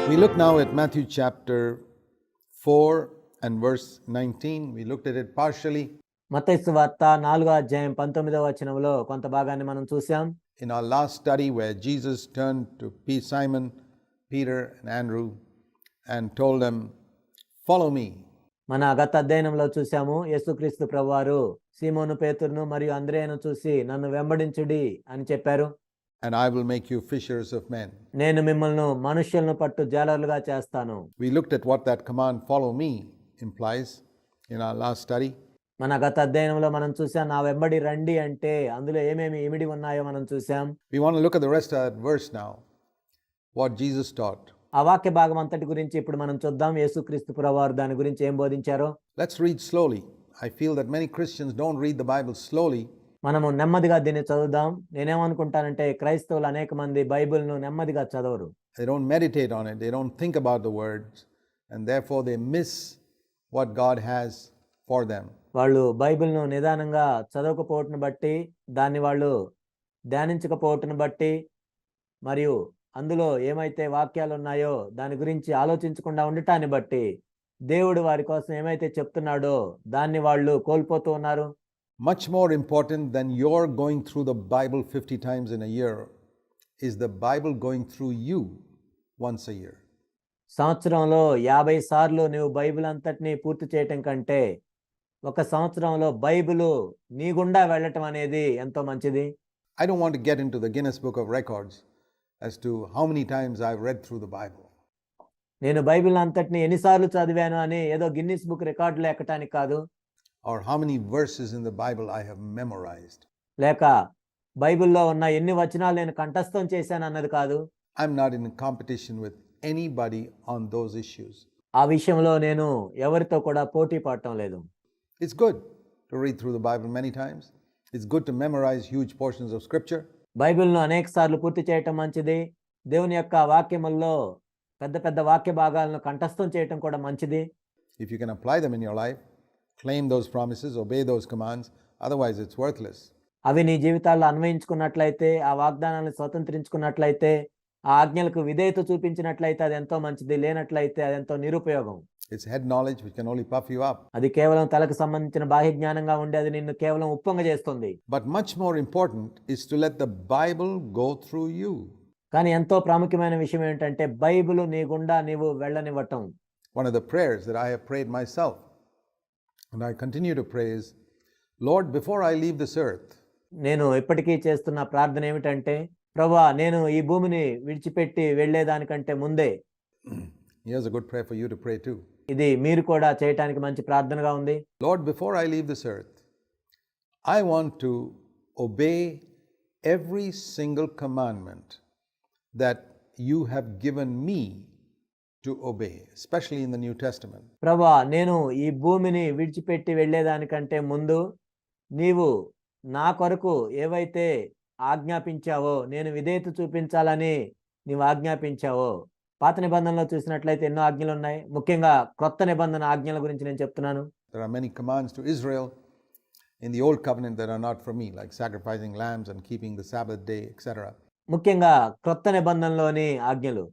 We look now at Matthew chapter 4 and verse 19. We looked at it partially మత్తయి సువార్త 4వ అధ్యాయం 19వ వచనంలో కొంత భాగాన్ని మనం చూసాం. in our last study, where Jesus turned to Simon, Peter, and Andrew and told them, "Follow me." మన గత అధ్యయనంలో చూసాము, యేసుక్రీస్తు ప్రభువారు సీమోను పేతురును మరియు అంద్రేయను చూసి నన్ను వెంబడించుడి అని చెప్పారు. And I will make you fishers of men. నేను మిమ్మల్ని మనుష్యులను పట్టు జాలరులుగా చేస్తాను. We looked at what that command, "Follow me," implies in our last study. మన గత అధ్యయనంలో మనం చూసాం, నా వెంబడి రండి అంటే అందులో ఏమేమి ఇమిడి ఉన్నాయో మనం చూసాం. We want to look at the rest of that verse now, what Jesus taught. ఆ వాక్య భాగం అంతటి గురించి ఇప్పుడు మనం చూద్దాం. యేసుక్రీస్తు ప్రభువారు దాని గురించి ఏం బోధించారో. Let's read slowly. I feel that many Christians don't read the Bible slowly. మనము నెమ్మదిగా దీన్ని చదువుదాం. నేనేమనుకుంటానంటే క్రైస్తవులు అనేక మంది బైబిల్ను నెమ్మదిగా చదవరు. They don't meditate on it. They don't think about the words, and therefore they miss what God has for them. వాళ్ళు బైబిల్ను నిదానంగా చదవకపోవటం బట్టి, దాన్ని వాళ్ళు ధ్యానించకపోవటం బట్టి, మరియు అందులో ఏమైతే వాక్యాలు ఉన్నాయో దాని గురించి ఆలోచించకుండా ఉండటాన్ని బట్టి దేవుడు వారి కోసం ఏమైతే చెప్తున్నాడో దాన్ని వాళ్ళు కోల్పోతూ ఉన్నారు. Much more important than your going through the Bible 50 times in a year is the Bible going through you once a year. సంవత్సరంలో 50 సార్లు నువ్వు బైబిల్ అంతటిని పూర్తి చేయటం కంటే ఒక సంవత్సరంలో బైబిలు నీ గుండా వెళ్ళటం అనేది ఎంతో మంచిది. I don't want to get into the Guinness Book of Records as to how many times I've read through the Bible. నేను బైబిల్ అంతటిని ఎన్నిసార్లు చదివాను అని ఏదో గిన్నిస్ బుక్ రికార్డులు ఎక్కటానికి కాదు, or how many verses in the Bible I have memorized. లేక బైబిల్లో ఉన్న ఎన్ని వచనాలు నేను కంఠస్థం చేశాను అన్నది కాదు. I'm not in competition with anybody on those issues. ఆ విషయంలో నేను ఎవరితో కూడా పోటీ పడటం లేదు. It's good to read through the Bible many times. It's good to memorize huge portions of scripture. బైబిల్ను అనేక సార్లు పూర్తి చేయటం మంచిది. దేవుని యొక్క వాక్యముల్లో పెద్ద పెద్ద వాక్య భాగాలను కంఠస్థం చేయటం కూడా మంచిది. If you can apply them in your life, claim those promises, obey those commands, otherwise it's worthless. అవి నీ జీవితాల్లో అన్వయించుకున్నట్లయితే, ఆ వాగ్దానాలను స్వతంత్రించుకున్నట్లయితే, ఆ ఆజ్ఞలకు విధేయత చూపించినట్లయితే అది ఎంతో మంచిది. లేనట్లయితే అది ఎంతో నిరుపయోగం. It's head knowledge which can only puff you up. అది కేవలం తలకు సంబంధించిన బాహ్య జ్ఞానంగా ఉండి అది నిన్ను కేవలం ఉప్పొంగ చేస్తుంది. But much more important is to let the Bible go through you. కానీ ఎంతో ప్రాముఖ్యమైన విషయం ఏంటంటే బైబిల్ నీ గుండా నీవు వెళ్ళనివ్వటం. One of the prayers that I have prayed myself and I continue to pray is, Lord, before I leave this earth, నేను ఇప్పటికీ చేస్తున్న ప్రార్థన ఏమిటంటే, ప్రభువా నేను ఈ భూమిని విడిచిపెట్టి వెళ్ళేదానికంటే ముందే. Here's a good prayer for you to pray too. ఇది మీరు కూడా చేయటానికి మంచి ప్రార్థనగా ఉంది. Lord, before I leave this earth, I want to obey every single commandment that you have given me to obey, especially in the New Testament. ప్రభువా నేను ఈ భూమిని విడిచిపెట్టి వెళ్ళేదానికంటే ముందు నీవు నా కొరకు ఏవైతే ఆజ్ఞాపించావో, నేను విధేయత చూపించాలని నీవు ఆజ్ఞాపించావో. పాత నిబంధనలో చూసినట్లయితే ఎన్నో ఆజ్ఞలు ఉన్నాయి. ముఖ్యంగా క్రొత్త నిబంధన ఆజ్ఞల గురించి నేను చెప్తున్నాను. There are many commands to Israel in the old covenant that are not for me, like sacrificing lambs and keeping the Sabbath day, etc. ముఖ్యంగా క్రొత్త నిబంధనలోని ఆజ్ఞలు.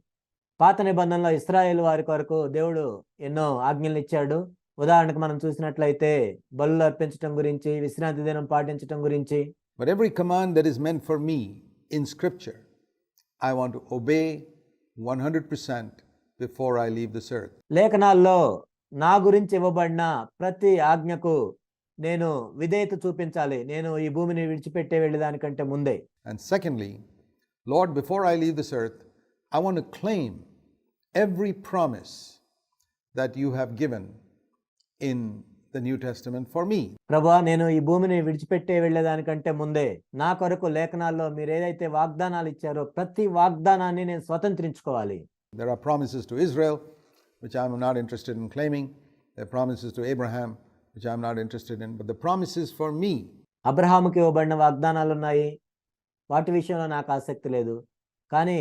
పాత నిబంధనలో ఇశ్రాయేలు వారి కొరకు దేవుడు ఎన్నో ఆజ్ఞలు ఇచ్చాడు. ఉదాహరణకు మనం చూసినట్లయితే బలులు అర్పించడం గురించి, విశ్రాంతి దినం పాటించడం గురించి. But every command that is meant for me in scripture, I want to obey 100% before I leave this earth. లేఖనాల్లో నా గురించి ఇవ్వబడిన ప్రతి ఆజ్ఞకు నేను విధేయత చూపించాలి, నేను ఈ భూమిని విడిచిపెట్టే వెళ్ళేదానికంటే ముందే. And secondly, Lord, before I leave this earth, I want to claim every promise that you have given in the New Testament for me. ప్రభువా నేను ఈ భూమిని విడిచిపెట్టే వెళ్ళేదానికంటే ముందే నా కొరకు లేఖనాల్లో మీరు ఏదైతే వాగ్దానాలు ఇచ్చారో ప్రతి వాగ్దానాన్ని నేను స్వతంత్రించుకోవాలి. There are promises to Israel which I am not interested in claiming. There are promises to Abraham which I am not interested in, but the promises for me. అబ్రహాముకి ఇవ్వబడిన వాగ్దానాలు ఉన్నాయి, వాటి విషయంలో నాకు ఆసక్తి లేదు. కానీ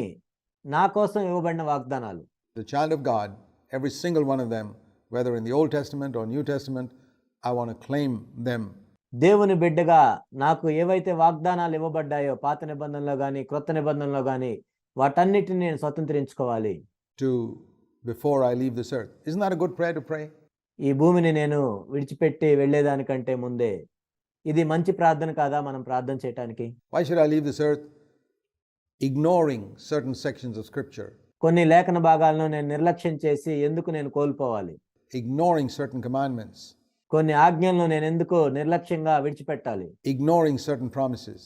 నా కోసం ఇవ్వబడిన వాగ్దానాలు, The child of God, every single one of them, whether in the Old Testament or New Testament, I want to claim them. దేవుని బిడ్డగా నాకు ఏవైతే వాగ్దానాలు ఇవ్వబడ్డాయో పాత నిబంధనలో కానీ క్రొత్త నిబంధనలో కానీ వాటన్నిటిని నేను స్వతంత్రించుకోవాలి. to before I leave this earth. Isn't that a good prayer to pray? ఈ భూమిని నేను విడిచిపెట్టి వెళ్ళేదానికంటే ముందే ఇది మంచి ప్రార్థన కాదా మనం ప్రార్థన చేయటానికి? Why should I leave this earth ignoring certain sections of scripture, కొన్ని లేఖన భాగాలను నేను నిర్లక్ష్యం చేసి ఎందుకు నేను కోల్పోవాలి? ignoring certain commandments, కొన్ని ఆజ్ఞలను నేను ఎందుకు నిర్లక్ష్యంగా విడిచిపెట్టాలి? ignoring certain promises?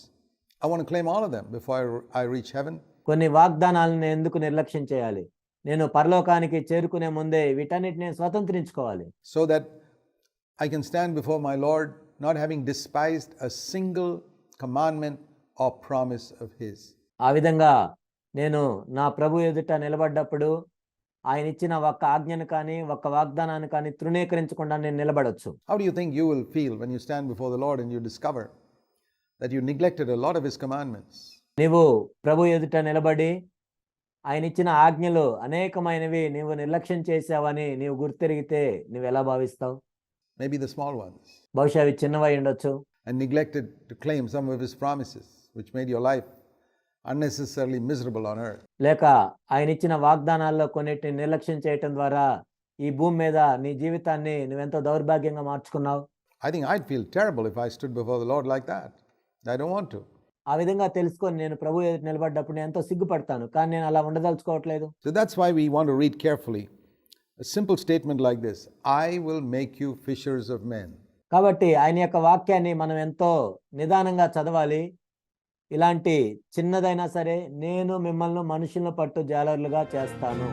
I want to claim all of them before I reach heaven. కొన్ని వాగ్దానాలను నేను ఎందుకు నిర్లక్ష్యం చేయాలి? నేను పరలోకానికి చేరుకునే ముందే వీటన్నిటిని నేను స్వతంత్రించుకోవాలి. So that I can stand before my Lord not having despised a single commandment or promise of His. ఆ విధంగా నేను నా ప్రభు ఎదుట నిలబడ్డప్పుడు ఆయన ఇచ్చిన ఒక్క ఆజ్ఞను కానీ ఒక్క వాగ్దానాన్ని కానీ తృణీకరించకుండా నేను నిలబడొచ్చు. How do you think you will feel when you stand before the Lord and you discover that you neglected a lot of His commandments? నీవు ప్రభు ఎదుట నిలబడి ఆయన ఇచ్చిన ఆజ్ఞలు అనేకమైనవి నీవు నిర్లక్ష్యం చేసావని నీవు గుర్తెరిగితే నువ్వు ఎలా భావిస్తావు? Maybe the small ones. బహుశా అవి చిన్నవై ఉండొచ్చు. And neglected to claim some of His promises, which made your life unnecessarily miserable on earth. లేక ఆయన ఇచ్చిన వాగ్దానాల్లో కొన్నిటిని నిర్లక్ష్యం చేయటం ద్వారా ఈ భూమి మీద నీ జీవితాన్ని నువ్వెంతో దౌర్భాగ్యంగా మార్చుకున్నావు. I think I'd feel terrible if I stood before the Lord like that. I don't want to. ఆ విధంగా తెలుసుకొని నేను ప్రభు ఎదుట నిలబడ్డప్పుడు నేను ఎంతో సిగ్గుపడతాను, కానీ నేను అలా ఉండదలుచుకోవట్లేదు. So that's why we want to read carefully a simple statement like this: I will make you fishers of men. కాబట్టి ఆయన యొక్క వాక్యాన్ని మనం ఎంతో నిదానంగా చదవాలి. ఇలాంటి చిన్నదైనా సరే నేను మిమ్మల్ని మనుషులను పట్టు జాలరులుగా చేస్తాను.